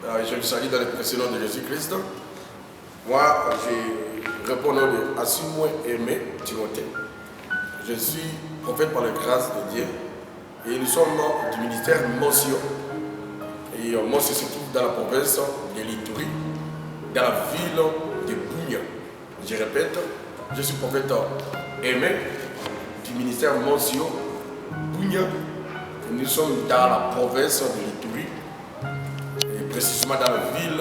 Je vous salue dans le précieux nom de Jésus-Christ. Moi, je réponds au nom de Assimoué Aimé Timothée. Je suis prophète par la grâce de Dieu. Et nous sommes du ministère Mossio. Et Mossio se trouve dans la province de l'Ituri, dans la ville de Bounia. Je répète, je suis prophète Aimé du ministère Mossio, Bounia. Nous sommes dans la province de l'Ituri, et précisément dans la ville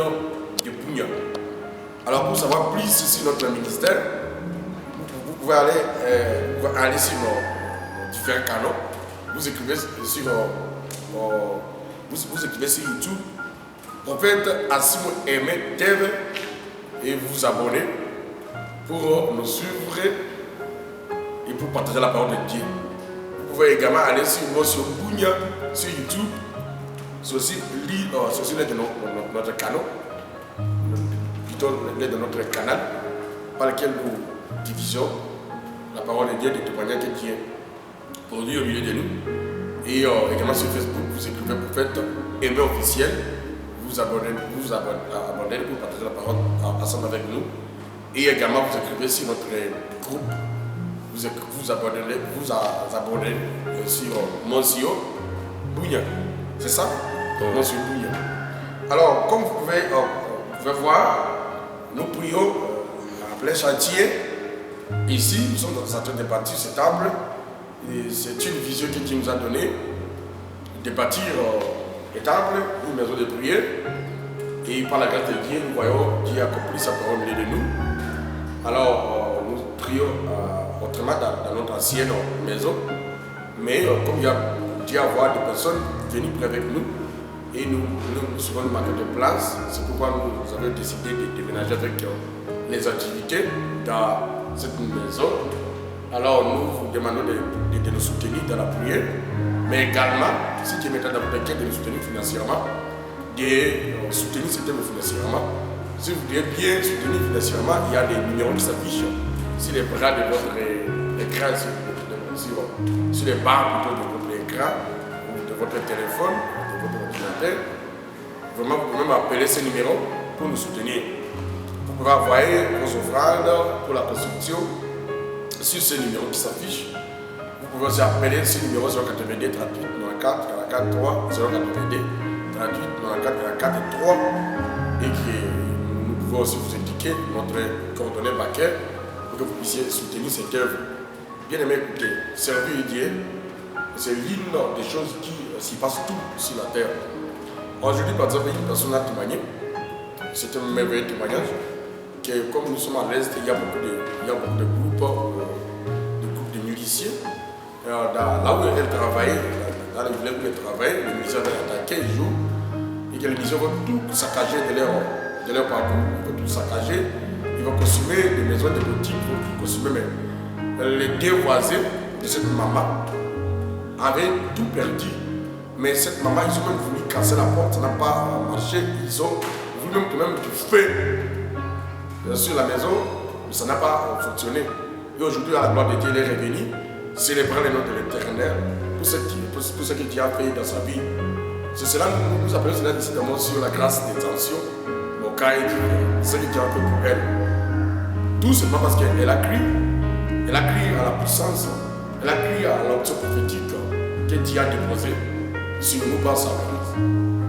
de Bounia. Alors pour savoir plus sur notre ministère, vous pouvez aller sur nos différents canaux. Vous écrivez sur YouTube, prophète Assimoué Aimé TV, et vous vous abonnez pour nous suivre et pour partager la parole de Dieu. Vous pouvez également aller sur Bounia sur YouTube. C'est aussi l'aide de notre canal, plutôt l'aide de notre canal, par lequel nous divisons la parole de Dieu, des témoignages que Dieu produit au milieu de nous. Et également sur Facebook, vous écrivez prophète Aimé officiel, vous abonnez pour partager la parole ensemble avec nous. Et également vous écrivez sur notre groupe. Vous abonnez sur Mossio Bounia. C'est ça? Mossio Bounia. Alors, comme vous pouvez voir, nous prions en plein chantier. Ici, nous sommes en train de bâtir cette table. C'est une vision que Dieu nous a donnée de bâtir une table, une maison de prière. Et par la grâce de Dieu, nous voyons Dieu accomplir sa parole au milieu de nous. Alors, nous prions autrement dans notre ancienne maison, mais comme il y a dû avoir des personnes venues prier avec nous, et nous souvent nous manquons de place, c'est pourquoi nous avons décidé de déménager avec les activités dans cette maison. Alors nous vous demandons de nous soutenir dans la prière, mais également, si Dieu mettait dans votre cœur de nous soutenir financièrement, de soutenir ce thème financièrement. Si vous voulez bien soutenir financièrement, il y a des numéros qui s'affichent sur les bras de votre écran, sur les barres plutôt de votre écran, ou de votre téléphone, de votre ordinateur. Vraiment, vous pouvez même appeler ces numéros pour nous soutenir. Vous pouvez envoyer vos offrandes pour la construction sur ces numéros qui s'affichent. Vous pouvez aussi appeler ce numéro 082 38 94 44 3 082 38 94 44 3 et que nous pouvons aussi vous indiquer notre coordonnée bancaire pour que vous puissiez soutenir cette œuvre. Bien aimé, écoutez, servir Dieu, c'est l'une des choses qui s'y passe tout sur la terre. Aujourd'hui, par exemple, une personne a témoigné, c'est un merveilleux témoignage, que comme nous sommes à l'Est, il y a beaucoup de groupes de musiciens. Là où elle travaillait, dans le village où elle travaillait, les musiciens avaient attaqué un jour, et que les musiciens vont tout saccager de leur parcours, ils vont tout saccager, ils vont consommer des maisons, des boutiques, ils vont tout consommer même. Les deux voisins de cette maman avaient tout perdu. Mais cette maman, ils ont même voulu casser la porte, ça n'a pas marché. Ils ont voulu même du feu sur la maison, mais ça n'a pas fonctionné. Et aujourd'hui, à la gloire de Dieu, elle est revenue célébrer le nom de l'Éternel pour ce que Dieu a fait dans sa vie. C'est cela que nous appelons cela décidément sur la grâce d'intention, au cas ce que Dieu a fait pour elle. Tout simplement parce qu'elle a crié. Elle a crié à la puissance, elle a crié à l'onction prophétique que Dieu a déposée sur nous par sa grâce.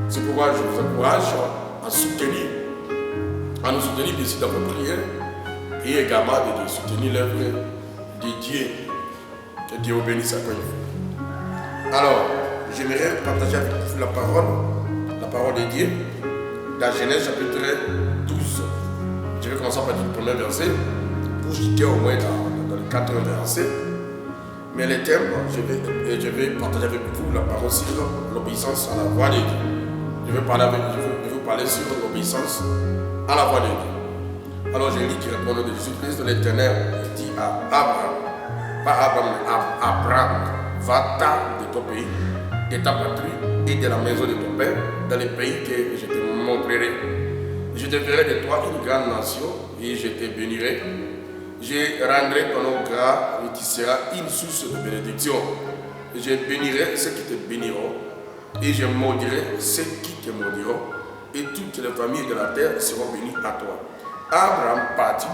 C'est pourquoi je vous encourage à nous soutenir ici dans vos prières et également de soutenir l'œuvre de Dieu. Que Dieu vous bénisse à quoi il faut. Alors, j'aimerais partager avec vous la parole de Dieu dans Genèse chapitre 12. Je vais commencer par le premier verset pour jeter au moins dans le 4 versets. Mais les thèmes, je vais partager avec vous la parole sur l'obéissance à la voix de Dieu. Je vais vous parler sur l'obéissance à la voix de Dieu. Alors je lis qui répond au nom de Jésus-Christ, l'Éternel dit à Abraham, pas Abraham, mais Abraham, va-t'en de ton pays, de ta patrie et de la maison de ton père, dans les pays que je te montrerai. Je te ferai de toi une grande nation et je te bénirai. Je rendrai ton nom grand et tu seras une source de bénédiction. Je bénirai ceux qui te béniront et je maudirai ceux qui te maudiront. et toutes les familles de la terre seront bénies à toi. Abraham partit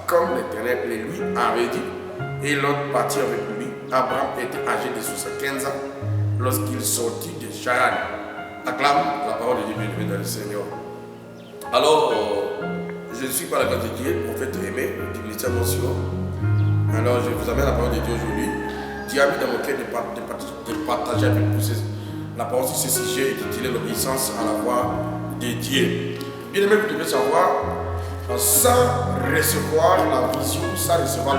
comme l'Éternel le lui avait dit, et l'autre partit avec lui. Abraham était âgé de 75 ans lorsqu'il sortit de Charan. Acclame la parole de Dieu, bien dans le Seigneur. Alors, je suis par la grâce de Dieu, prophète aimé, du ministère Motion. Alors, je vous amène la parole de Dieu aujourd'hui. Dieu a mis dans mon cœur de partager avec vous la parole sur ce sujet intitulé l'obéissance à la voix de Dieu. Bien aimé, vous devez savoir, sans recevoir la vision, sans recevoir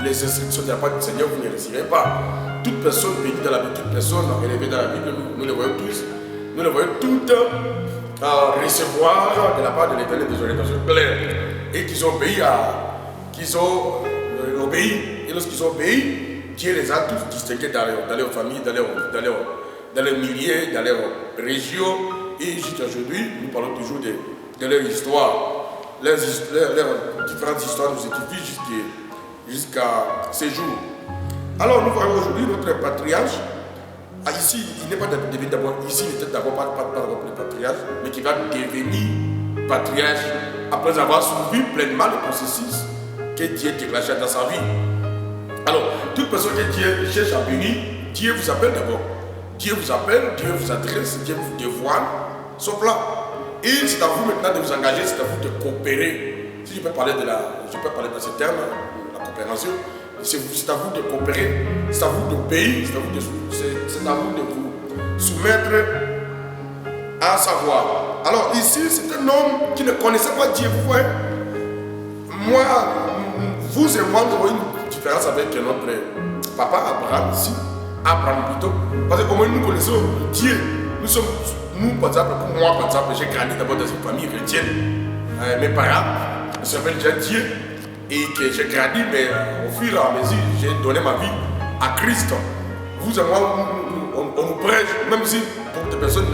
les instructions de la part du Seigneur, vous ne réussirez pas. Toute personne bénie dans la Bible, toute personne élevée dans la Bible, nous les voyons tous, nous les voyons toutes recevoir de la part de l'Éternel des orientations claires et qu'ils ont obéi et lorsqu'ils ont obéi, Dieu les a tous distingués dans leur famille, dans leur milieu, dans leur région. Et jusqu'à aujourd'hui, nous parlons toujours de leur histoire. Leurs différentes histoires nous édifient jusqu'à ces jours. Alors nous voyons aujourd'hui notre patriarche. Ici, il n'est pas devenu d'abord, ici il n'était d'abord pas le patriarche, mais qui va devenir patriarche après avoir suivi pleinement le processus que Dieu déclencha dans sa vie. Alors, toute personne que Dieu cherche à bénir, Dieu vous appelle d'abord. Dieu vous appelle, Dieu vous adresse, Dieu vous dévoile son plan. Et c'est à vous maintenant de vous engager, c'est à vous de coopérer. Si je peux parler dans ce terme, la coopération, c'est à vous de coopérer, c'est à vous d'obéir, c'est à vous de vous soumettre à sa voix. Alors ici, c'est un homme qui ne connaissait pas Dieu. Vous voyez, vous et moi, nous avons une différence avec notre papa Abraham ici, Abraham plutôt, parce que comment nous connaissons Dieu. Nous, par exemple, pour moi, par exemple, j'ai grandi d'abord dans une famille chrétienne. Mes parents s'appellent déjà Dieu. Et que j'ai grandi, mais au fur et à mesure, j'ai donné ma vie à Christ. Vous et moi, on nous prêche, même si beaucoup de personnes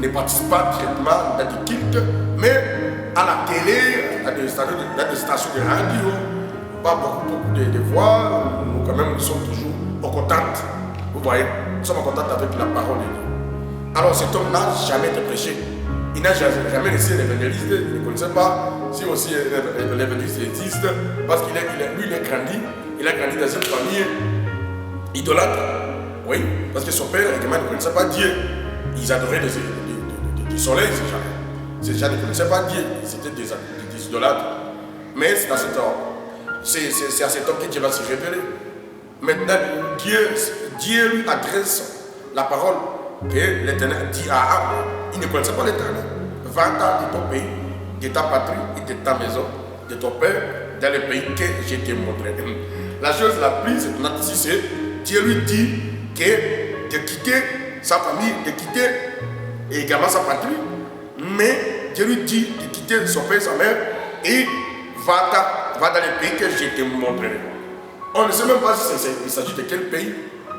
ne participent pas directement dans des cultes, mais à la télé, à des stations de radio, pas beaucoup de voix, nous quand même nous sommes toujours en contact. Vous voyez, nous sommes en contact avec la parole de Dieu. Alors cet homme n'a jamais été prêché. Il n'a jamais laissé l'évangéliste, il ne connaissait pas si aussi l'évangéliste existe, parce qu'il lui, il a grandi dans une famille idolâtre. Oui, parce que son père également ne connaissait pas Dieu. Ils adoraient du soleil, ces gens ne connaissaient pas Dieu, c'était des idolâtres. Mais c'est à cet homme que Dieu va se révéler. Maintenant, Dieu lui adresse la parole que l'Éternel dit à Abraham. Il ne connaissait pas l'Éternel. Va-t'en de ton pays, de ta patrie et de ta maison, de ton père, dans le pays que je t'ai montré. La chose la plus étonnante ici, c'est Dieu lui dit de quitter sa famille, de quitter également sa patrie, mais Dieu lui dit de quitter son père et sa mère et va dans le pays que je te montrerai. On ne sait même pas s'il s'agit de quel pays,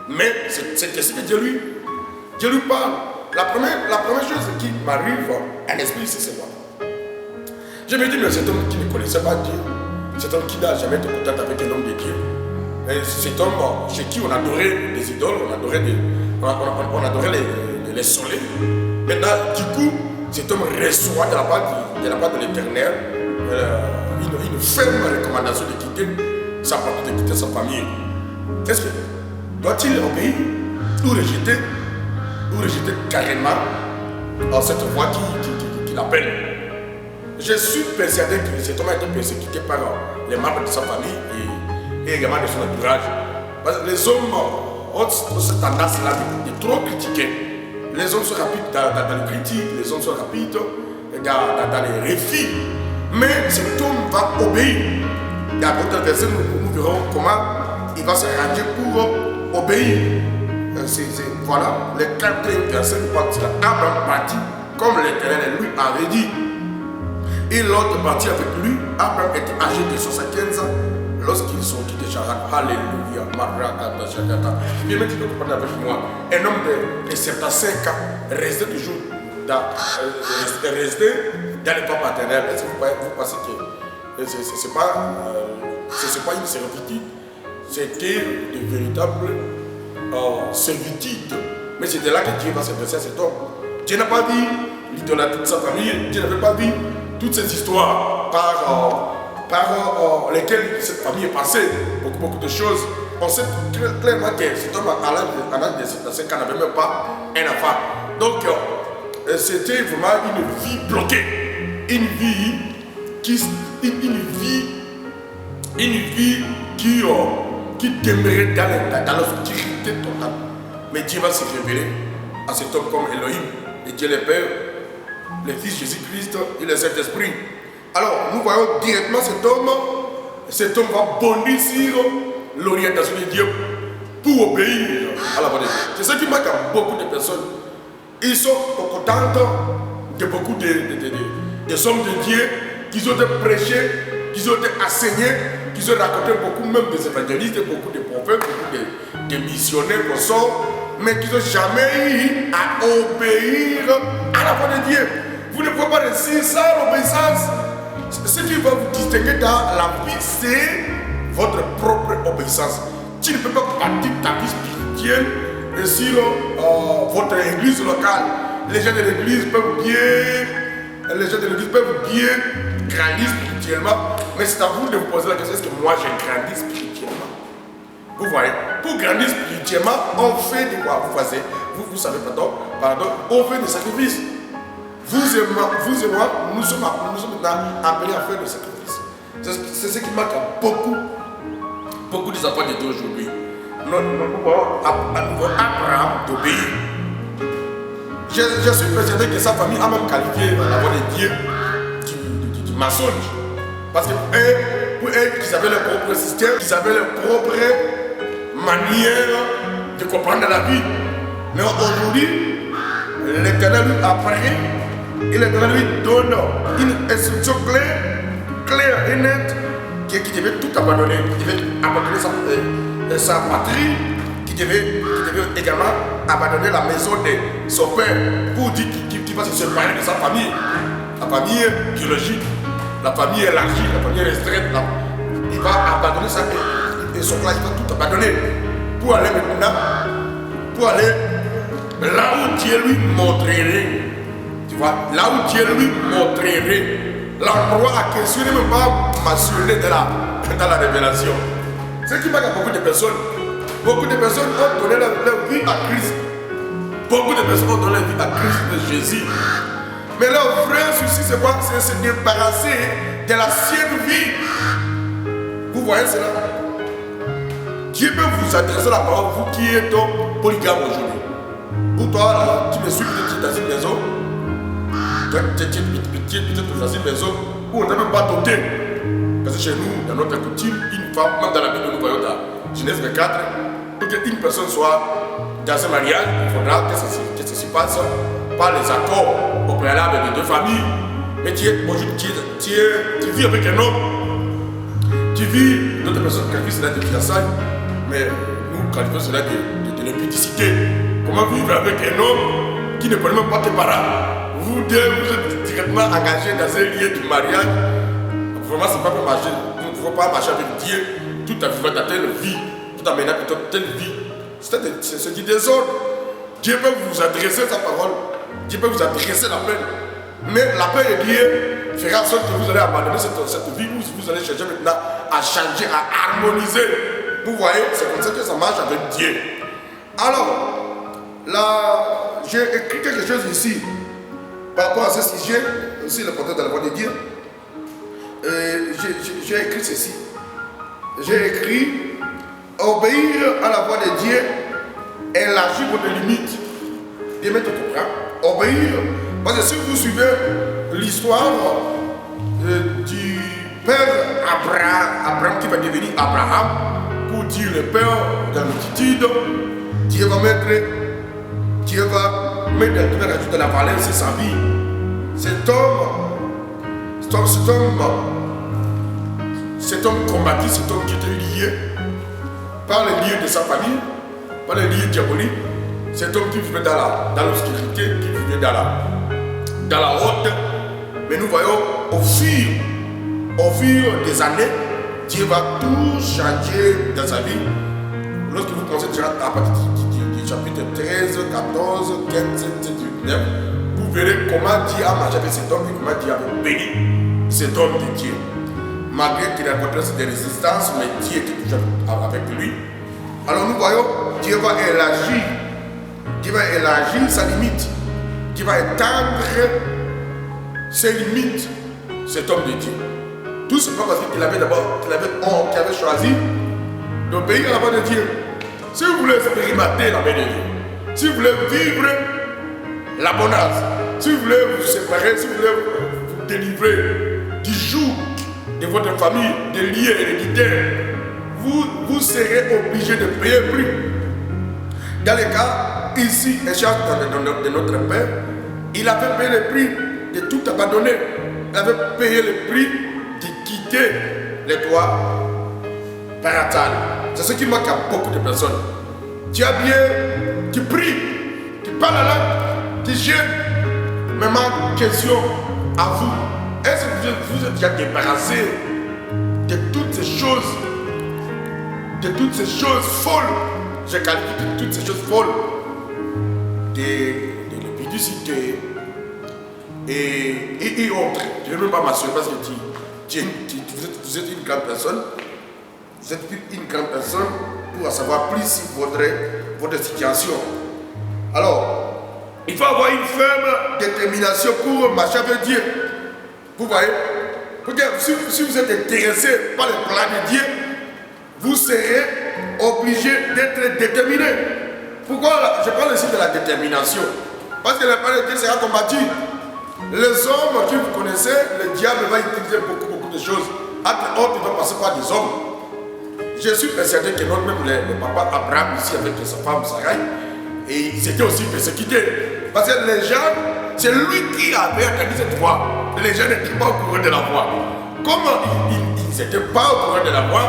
mais c'est ainsi que Dieu lui parle. La première chose qui m'arrive à l'esprit, c'est cela. Je me dis, mais cet homme qui ne connaissait pas Dieu, cet homme qui n'a jamais été en contact avec un homme de Dieu, cet homme chez qui on adorait les idoles, on adorait les soleils. Maintenant, du coup, cet homme reçoit de la part de l'Éternel une ferme recommandation de quitter sa patrie, de quitter sa famille. Qu'est-ce que doit-il obéir ou rejeter carrément cette voix qui l'appelle? Je suis persuadé que cet homme a été persécuté par les membres de sa famille et également de son entourage. Parce que les hommes ont cette tendance-là de trop critiquer. Les hommes sont rapides dans les critiques, les hommes sont rapides dans les refus. Mais cet homme va obéir. Dans d'autres versets, nous verrons comment il va se ranger pour obéir. Voilà, les 4 versets nous parlent de Abraham partit comme l'Éternel lui avait dit. Et l'autre partit avec lui. Abraham était âgé de 75 ans lorsqu'ils sont quittés Charan. Alléluia. Bien maintenant, vous comprenez avec moi. Un homme de 75 ans restait toujours dans le corps paternel. Est-ce que vous pensez que ce n'est pas une servitude? C'était de véritables servitudes Mais c'était là que Dieu va s'adresser à cet homme. Dieu n'a pas vu l'idolâtrie de sa famille, Dieu n'avait pas vu toutes ces histoires par lesquelles cette famille est passée, beaucoup de choses. On sait clairement que cet homme, à l'âge de 5 ans, n'avait même pas un enfant. Donc, c'était vraiment une vie bloquée, une vie qui demeurait dans l'obscurité totale. Mais Dieu va se révéler à cet homme comme Elohim, et Dieu le Père, le Fils Jésus-Christ et le Saint-Esprit. Alors, nous voyons directement cet homme va bondir sur l'orientation de Dieu pour obéir à la voix de Dieu. C'est ce qui manque à beaucoup de personnes. Ils sont contents de beaucoup de sommes de Dieu qu'ils ont été prêchés, qu'ils ont été enseignés, qu'ils ont raconté beaucoup même des évangélistes, beaucoup de prophètes, beaucoup de missionnaires qu'on sort, mais qu'ils n'ont jamais eu à obéir à la voix de Dieu. Vous ne pouvez pas réussir sans l'obéissance. Ce qui va vous distinguer dans la vie, c'est votre propre obéissance. Tu ne peux pas bâtir ta vie spirituelle sur votre église locale. Les gens de l'église peuvent bien grandir spirituellement, mais c'est à vous de vous poser la question, est-ce que moi j'ai grandi spirituellement? Vous voyez, pour grandir spirituellement, on fait de quoi? Vous savez, pardon, on fait des sacrifices. Vous et moi, nous sommes maintenant appelés à faire des sacrifices. C'est ce qui manque à beaucoup des enfants de Dieu aujourd'hui. Nous voyons Abraham d'obéir. Je suis persuadé que sa famille a même qualifié la voix de Dieu du mensonge. Parce que pour eux, ils avaient leur propre système, ils avaient leur propre manière de comprendre la vie. Mais aujourd'hui, l'Éternel lui apparaît et l'Éternel lui donne une instruction claire et nette qui devait tout abandonner. Qui devait abandonner sa patrie, qui devait également abandonner la maison de son père pour dire qu'il va se séparer de sa famille. La famille biologique, la famille élargie, la famille restreinte. Il va abandonner ça et son clan, il va tout abandonner pour aller maintenant, là où Dieu lui montrerait. Tu vois, là où Dieu lui montrerait. L'endroit à question n'est même pas mentionné dans la révélation. Ce qui manque à beaucoup de personnes. Beaucoup de personnes ont donné leur vie à Christ. Beaucoup de personnes ont donné leur vie à Christ de Jésus. Mais leur vrai souci, c'est quoi? C'est se débarrasser de l'ancienne vie. Vous voyez cela? Dieu peut vous adresser la parole, vous qui êtes polygame aujourd'hui. Ou toi, là, tu me suis peut-être dans une maison. Tu es peut-être dans une maison où on n'a même pas doté. Parce que chez nous, dans notre coutume, une femme, même dans la Bible, nous voyons dans Genèse 24, pour qu'une personne soit dans un mariage, il faudra que ceci passe par les accords au préalable de deux familles. Mais aujourd'hui, tu vis avec un homme. Tu vis, d'autres personnes qualifient cela de fiançailles, mais nous qualifions cela de l'impudicité. Comment vivre avec un homme qui ne connaît même pas tes parents? Vous deux, vous êtes directement engagés dans un lieu de mariage. Vraiment, c'est pas pour marcher. Vous ne pouvez pas marcher avec Dieu toute ta vie, dans telle vie, tout en menant telle vie. C'est du désordre. Dieu peut vous adresser sa parole. Dieu peut vous adresser la paix. Mais la paix de Dieu fera en sorte que vous allez abandonner cette vie. Vous allez chercher maintenant à changer, à harmoniser. Vous voyez, c'est comme ça que ça marche avec Dieu. Alors, là, j'ai écrit quelque chose ici. Par rapport à ce sujet, aussi le porteur de la voix de Dieu, j'ai écrit ceci. J'ai écrit obéir à la voix de Dieu, élargir votre limite. Bien mettre au comprend. Obéir. Parce que si vous suivez l'histoire du père Abraham qui va devenir Abraham, pour dire le père de la multitude, Dieu va mettre de la valeur sur sa vie. Cet homme combattu, cet homme qui était lié par les liens de sa famille, par les liens diaboliques, cet homme qui vivait dans l'obscurité, qui vivait dans la honte. Mais nous voyons au fil des années, Dieu va tout changer dans sa vie. Lorsque vous pensez déjà à partir de chapitre 13, 14, 15, 17, 19, vous verrez comment Dieu a marché avec cet homme et comment Dieu avait béni cet homme de Dieu. Malgré qu'il rencontrait des résistances, mais Dieu était toujours avec lui. Alors nous voyons, Dieu va élargir sa limite. Dieu va étendre ses limites, cet homme de Dieu. Tout simplement parce qu'il avait choisi d'obéir à la voix de Dieu. Si vous voulez expérimenter la main de Dieu, si vous voulez vivre l'abondance, si vous voulez vous séparer, si vous voulez vous délivrer du joug de votre famille, des liens héréditaires, vous serez obligé de payer le prix. Dans le cas, ici, échange de notre Père, il avait payé le prix de tout abandonner. Il avait payé le prix de quitter les toits parental. C'est ce qui manque à beaucoup de personnes. Tu as bien, tu pries, tu parles la langue, tu jeûnes. Mais ma question à vous, est-ce que vous êtes déjà débarrassé de toutes ces choses folles? Je qualifie de toutes ces choses folles, de l'épidicité et autres. Je ne veux même pas m'assurer parce que vous êtes une grande personne. Vous êtes une grande personne pour savoir plus si votre situation. Alors, il faut avoir une ferme détermination pour marcher avec Dieu. Vous voyez? Si vous êtes intéressé par le plan de Dieu, vous serez obligé d'être déterminé. Pourquoi je parle ici de la détermination? Parce que le plan de Dieu sera combattu. Les hommes que vous connaissez, le diable va utiliser beaucoup de choses. Entre autres, il va passer par des hommes. Je suis persuadé que même le papa Abraham ici avec sa femme Sarai, et ils étaient aussi persécutés. Parce que les gens, c'est lui qui avait organisé cette voie. Les gens n'étaient pas au courant de la voie. Comme ils n'étaient pas au courant de la voie,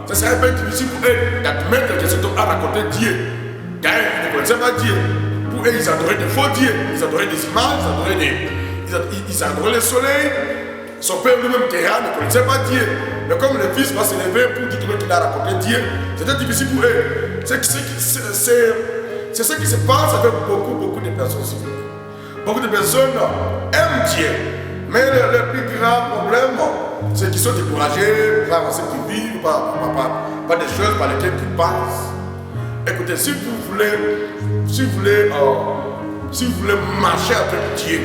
ce serait un peu difficile pour eux d'admettre que cet homme a raconté Dieu. Car ils ne connaissaient pas Dieu. Pour eux, ils adoraient des faux dieux. Ils adoraient des images, ils adoraient le soleil. Son père lui-même, Terra, ne connaissait pas Dieu. Mais comme le fils va s'élever pour dire qu'il a raconté Dieu, c'était difficile pour eux. C'est ce qui se passe avec beaucoup de personnes. Beaucoup de personnes aiment Dieu. Mais le plus grand problème, c'est qu'ils sont découragés par ce qu'ils vivent, par des choses par lesquelles ils passent. Écoutez, si vous voulez marcher avec Dieu,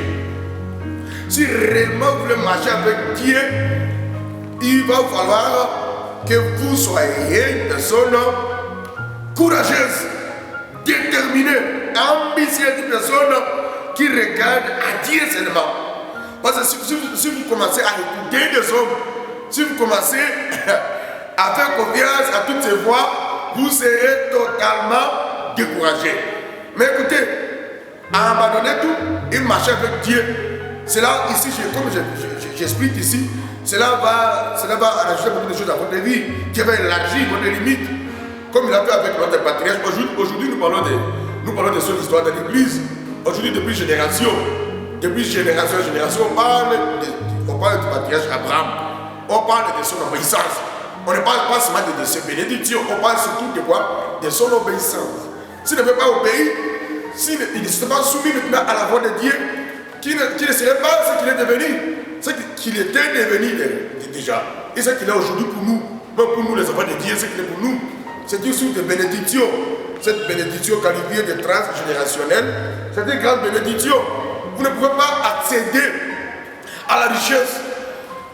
si réellement vous voulez marcher avec Dieu, il va falloir que vous soyez une personne courageuse, déterminée, ambitieuse, une personne qui regarde à Dieu seulement. Parce que si vous commencez à écouter des hommes, si vous commencez à faire confiance à toutes ces voix, vous serez totalement découragé. Mais écoutez, à abandonner tout et marcher avec Dieu, cela ici, comme j'explique ici, cela va rajouter beaucoup de choses à votre vie, qui va élargir votre limite, comme il a fait avec notre patriarche. Aujourd'hui, nous parlons de son histoire de l'Église. Aujourd'hui, depuis génération en génération, on parle du patriarche Abraham. On parle de son obéissance. On ne parle pas seulement de ses bénédictions, on parle surtout de quoi? De son obéissance. S'il ne veut pas obéir, s'il ne s'est pas soumis maintenant à la voix de Dieu, qui ne serait pas ce qu'il est devenu, ce qu'il était devenu déjà, et ce qu'il est aujourd'hui pour nous, même pour nous les enfants de Dieu, ce qu'il est pour nous, c'est une source de bénédiction. Cette bénédiction qualifiée de transgénérationnelle, c'est une grande bénédiction. Vous ne pouvez pas accéder à la richesse,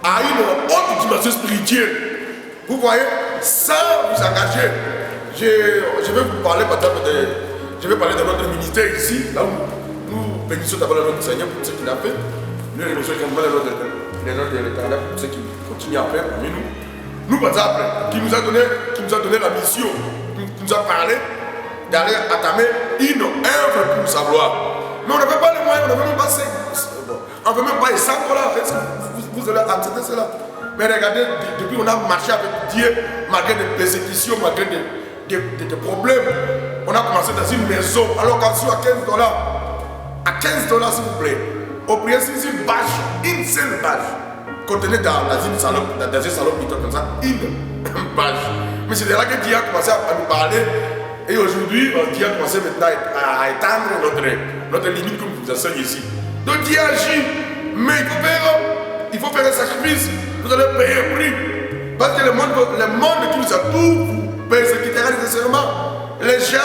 à une haute dimension spirituelle. Vous voyez, sans vous engager. Je vais vous parler de notre ministère ici, là où nous bénissons d'abord notre Seigneur pour ce qu'il a fait. Nous remercions également les notes de l'Éternel pour ce qu'il continue à faire parmi nous. Nous, par exemple, qui nous a donné la mission, qui nous a parlé d'aller entamer une œuvre pour sa gloire. Mais on n'avait pas les moyens, on n'avait même pas on ne veut même pas les 100 $. Vous allez accepter cela. Mais regardez, depuis on a marché avec Dieu, malgré des persécutions, malgré des problèmes, on a commencé dans une maison, alors qu'à $15, à $15 s'il vous plaît, on priait sur une bâche, une seule bâche, contenait dans un salon plutôt comme ça, une bâche. Mais c'est de là que Dieu a commencé à nous parler Et aujourd'hui, Dieu a commencé maintenant à étendre notre limite comme je vous enseigne ici. Donc Dieu agit, mais il faut faire un sacrifice. Vous allez payer un prix. Parce que le monde qui nous entoure vous persécutera nécessairement. Les gens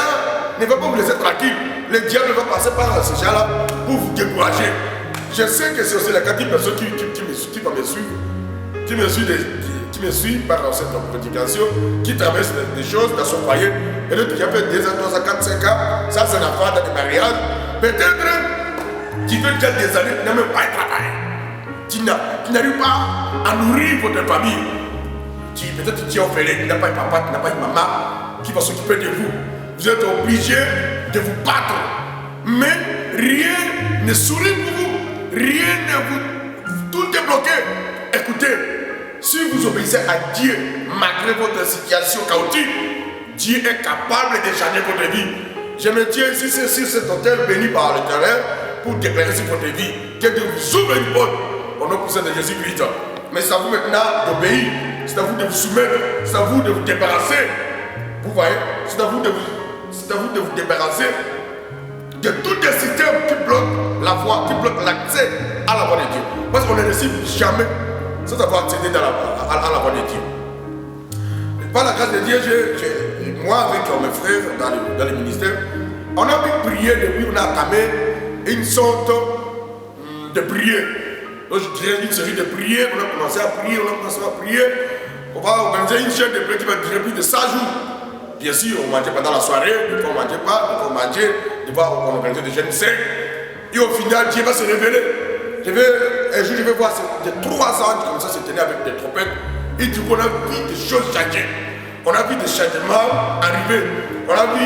ne vont pas vous laisser tranquille. Le diable va passer par ces gens-là pour vous décourager. Je sais que c'est aussi la quantité de personnes qui vont me suivre, qui me suivent par cette prédication, qui traversent des choses dans son foyer. Et l'autre qui a fait 2 ans, 3 ans, 4, 5 ans, ça c'est un enfant dans des mariages. Peut-être qui fait déjà des années, qui n'a même pas de travail, qui n'arrive pas à nourrir votre famille. Peut-être tu es orphelin, qui n'a pas de papa, qui n'a pas de maman, qui va s'occuper de vous. Vous êtes obligé de vous battre. Mais rien ne sourit pour vous. Rien ne vous... Tout est bloqué. Écoutez, si vous obéissez à Dieu, malgré votre situation chaotique, Dieu est capable de changer votre vie. Je me tiens ici sur cet hôtel béni par l'Éternel pour déclarer sur votre vie que Dieu vous ouvre une porte au nom puissant de Jésus-Christ. Mais c'est à vous maintenant d'obéir, c'est à vous de vous soumettre, c'est à vous de vous débarrasser. Vous voyez, c'est à vous de vous débarrasser de tous les systèmes qui bloquent la voie, qui bloquent l'accès à la voie de Dieu. Parce qu'on ne réussit jamais sans avoir accédé à la voie de Dieu. Et par la grâce de Dieu, moi avec mes frères dans le ministère, on a pu prier depuis, on a entamé une sorte de prière. Donc je dirais une série de prières, on a commencé à prier, on va organiser une chaîne de prière qui va durer plus de 100 jours. Bien sûr, on mangeait pendant la soirée, des fois on mangeait pas, des fois on mangeait, des fois on organisait des jeûnes secs. Et au final, Dieu va se révéler. Un jour, je vais voir des 3 ans comme ça se tenaient avec des trompettes. Et du coup, on a vu des choses changer. On a vu des changements arriver. On a vu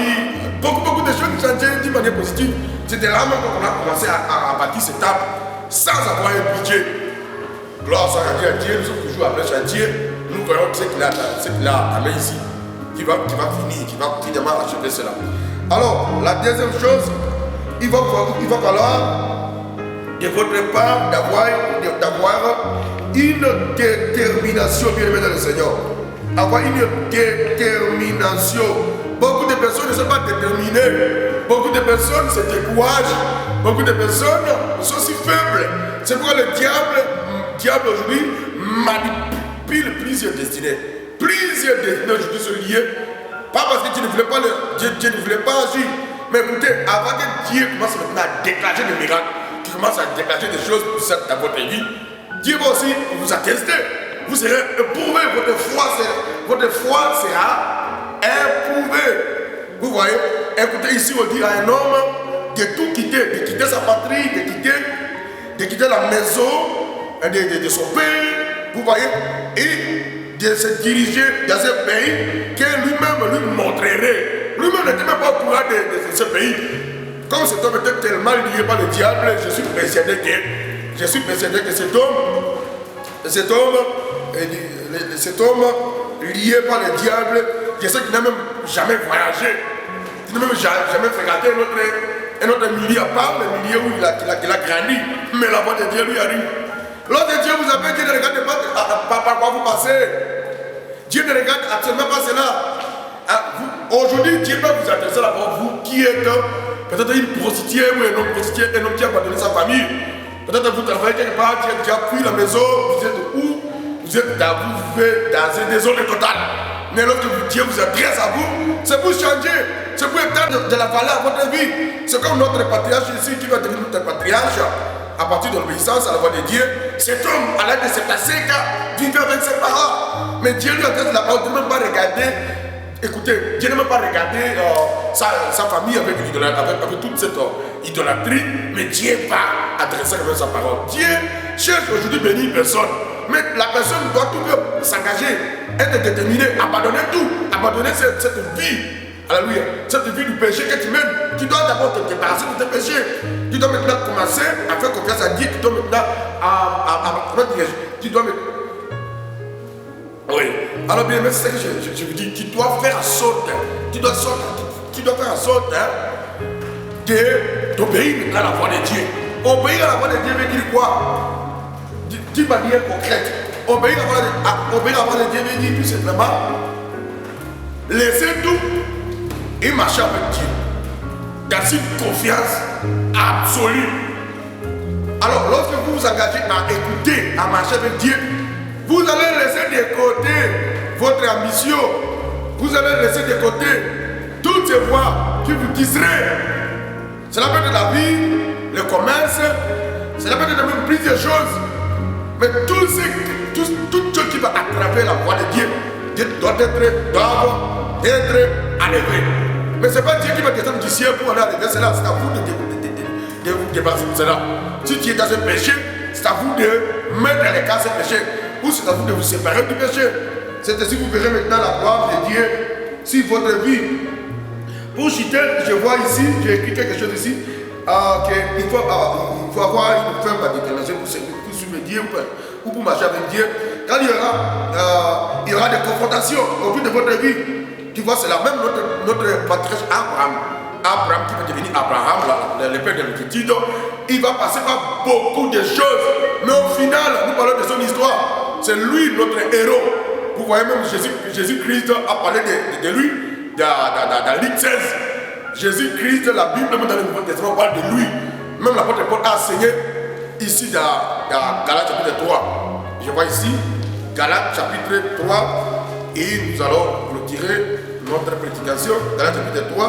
beaucoup de choses changer d'une manière positive. C'était là même qu'on a commencé à bâtir cette table sans avoir un budget. Gloire soit à Dieu, nous sommes toujours appelés à Dieu. Nous voyons ce qu'il a amené ici, qui va finir, qui va finalement achever cela. Alors, la deuxième chose, il va falloir de votre part d'avoir une détermination, bien aimé dans le Seigneur. Avoir une détermination. Beaucoup de personnes ne sont pas déterminées. Beaucoup de personnes se découragent. Beaucoup de personnes sont si faibles. C'est pourquoi le diable aujourd'hui manipule plusieurs destinées. Plusieurs destinées aujourd'hui sont liées. Pas parce que Dieu ne voulait pas agir. Mais écoutez, avant que Dieu commence maintenant à déclencher des miracles, qui commence à déclencher des choses puissantes dans votre vie, Dieu va aussi vous attester. Vous serez éprouvé, votre foi sera éprouvée. Vous voyez, écoutez, ici on dit à un homme de tout quitter, de quitter sa patrie, de quitter la maison de son pays, vous voyez, et de se diriger dans un pays que lui-même lui montrerait. Lui-même n'était même pas au courant de ce pays. Comme cet homme était tellement lié par le diable, je suis persuadé que cet homme lié par le diable, je sais qu'il n'a même jamais voyagé, il n'a même jamais fréquenté un autre milieu à part le milieu où il a grandi, mais la voix de Dieu lui arrive. Lorsque Dieu vous appelle, Dieu ne regarde pas par quoi vous passez. Dieu ne regarde absolument pas cela. Aujourd'hui, Dieu va vous adresser la parole, vous qui êtes peut-être une prostituée ou un homme qui a abandonné sa famille. Peut-être vous travaillez quelque part, tu as déjà pris la maison, vous êtes où? Vous êtes dans un désordre total. Mais lorsque Dieu vous adresse à vous, c'est pour changer, c'est pour étendre de la valeur à votre vie. C'est comme notre patriarche ici qui va devenir notre patriarche à partir de l'obéissance à la voix de Dieu. Cet homme, à l'âge de 75 ans, vivait avec ses parents. Mais Dieu lui adresse la parole, Dieu ne peut même pas regarder. Écoutez, Dieu ne peut pas regarder sa famille avec toute cette idolâtrie, mais Dieu va adresser sa parole. Dieu cherche aujourd'hui bénir une personne, mais la personne doit tout s'engager, être déterminée, abandonner tout, abandonner cette vie. Alléluia. Cette vie du péché que tu mènes, tu dois d'abord te débarrasser de tes péchés. Tu dois maintenant commencer à faire confiance à Dieu. Tu dois maintenant oui. Alors bien, c'est ce que je vous dis. Tu dois faire en sorte, faire en sorte d'obéir à la voix de Dieu. Obéir à la voix de Dieu veut dire quoi? D'une manière concrète. Obéir à la voix de Dieu veut dire tout simplement laisser tout et marcher avec Dieu dans une confiance absolue. Alors, lorsque vous vous engagez à écouter, à marcher avec Dieu, vous allez laisser de côté votre ambition. Vous allez laisser de côté toutes ces voies qui vous distraient. Cela peut être la vie, le commerce, cela peut être même plusieurs choses. Mais tout ce qui va attraper la voie de Dieu, doivent être enlevé. Mais ce n'est pas Dieu qui va descendre du ciel pour aller enlever cela. C'est à vous de vous débarrasser de cela. Si tu es dans un péché, c'est à vous de mettre à l'écart ce péché. Ou c'est à vous de vous séparer du péché. C'est ainsi que vous verrez maintenant la gloire de Dieu sur votre vie. Pour citer, je vois ici, j'ai écrit quelque chose ici, qu'il faut avoir une ferme détermination pour suivre Dieu ou pour marcher avec Dieu. Quand il y aura des confrontations au fil de votre vie, tu vois, c'est la même notre patriarche Abraham. Abraham qui va devenir Abraham, le père de multitude, il va passer par beaucoup de choses. Mais au final, nous parlons de son histoire. C'est lui notre héros. Vous voyez même Jésus-Christ a parlé de lui dans Luc 16. Jésus-Christ, la Bible, même dans le Nouveau Testament, parle de lui. Même l'apôtre Paul a enseigné ici dans Galates chapitre 3. Je vois ici Galates chapitre 3 et nous allons clôturer notre prédication. Galates chapitre 3.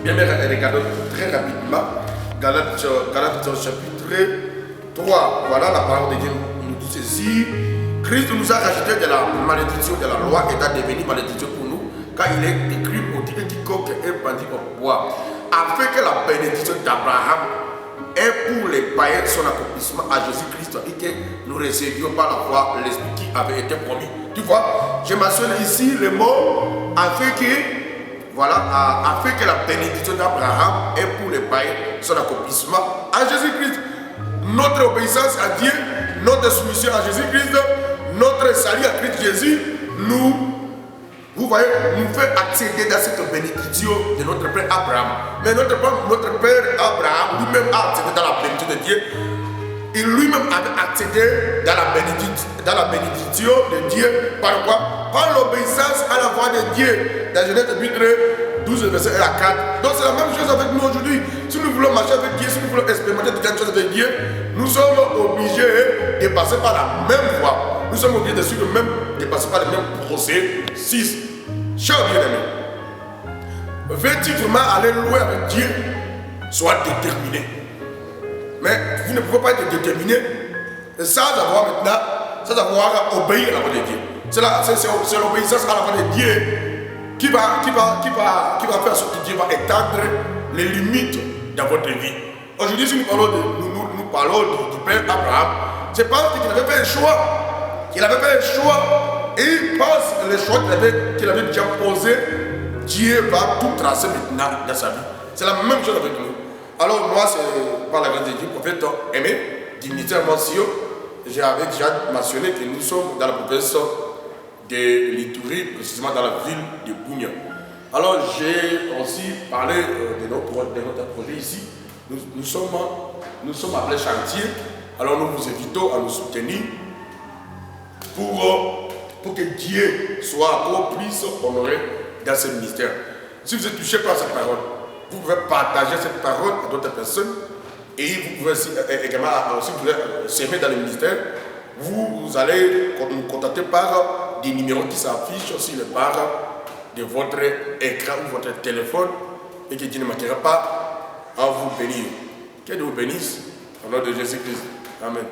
Bien, regardons très rapidement. Galates chapitre 3. Voilà la parole de Dieu nous dit ceci. Christ nous a rajouté de la malédiction de la loi et a devenu malédiction pour nous, car il est écrit au titre quiconque est bandit au bois, afin que la bénédiction d'Abraham est pour les païens son accomplissement à Jésus-Christ et que nous recevions par la foi l'Esprit qui avait été promis. Tu vois, je mentionne ici le mot afin que la bénédiction d'Abraham est pour les païens son accomplissement à Jésus-Christ. Notre obéissance à Dieu, notre soumission à Jésus-Christ, notre salut à Christ Jésus, vous voyez, nous fait accéder dans cette bénédiction de notre Père Abraham. Mais notre Père Abraham lui-même a accédé dans la bénédiction de Dieu. Il lui-même avait accédé dans la bénédiction de Dieu. Par quoi? Par l'obéissance à la voix de Dieu. Dans Genèse chapitre 12, verset 1 à 4. Donc c'est la même chose avec nous aujourd'hui. Si nous voulons marcher avec Dieu, si nous voulons expérimenter de quelque chose avec Dieu, nous sommes obligés de passer par la même voie. Nous sommes obligés de passer par le même processus. Chers bien-aimés, veux-tu vraiment aller loin avec Dieu? Sois déterminé. Mais vous ne pouvez pas être déterminé sans avoir obéi à la voix de Dieu. C'est l'obéissance à la voix de Dieu qui va faire en sorte que Dieu va étendre les limites dans votre vie. Aujourd'hui, si nous parlons du Père Abraham, c'est parce qu'il avait fait un choix. Il avait fait un choix et il pense que le choix qu'il avait déjà posé, Dieu va tout tracer maintenant dans sa vie. C'est la même chose avec nous. Alors moi, c'est par la grâce de Dieu, prophète aimé, dignitaire Monsieur, j'avais déjà mentionné que nous sommes dans la province de l'Itourie, précisément dans la ville de Bougna. Alors j'ai aussi parlé de notre projet ici. Nous sommes appelés chantier. Alors nous vous invitons à nous soutenir pour que Dieu soit encore plus honoré dans ce ministère. Si vous êtes touché par cette parole, vous pouvez partager cette parole à d'autres personnes et vous pouvez également, si vous voulez s'aimer dans le ministère, vous allez nous contacter par des numéros qui s'affichent sur le barre de votre écran ou votre téléphone et que Dieu ne manquera pas à vous bénir. Que Dieu vous bénisse au nom de Jésus-Christ. Amen.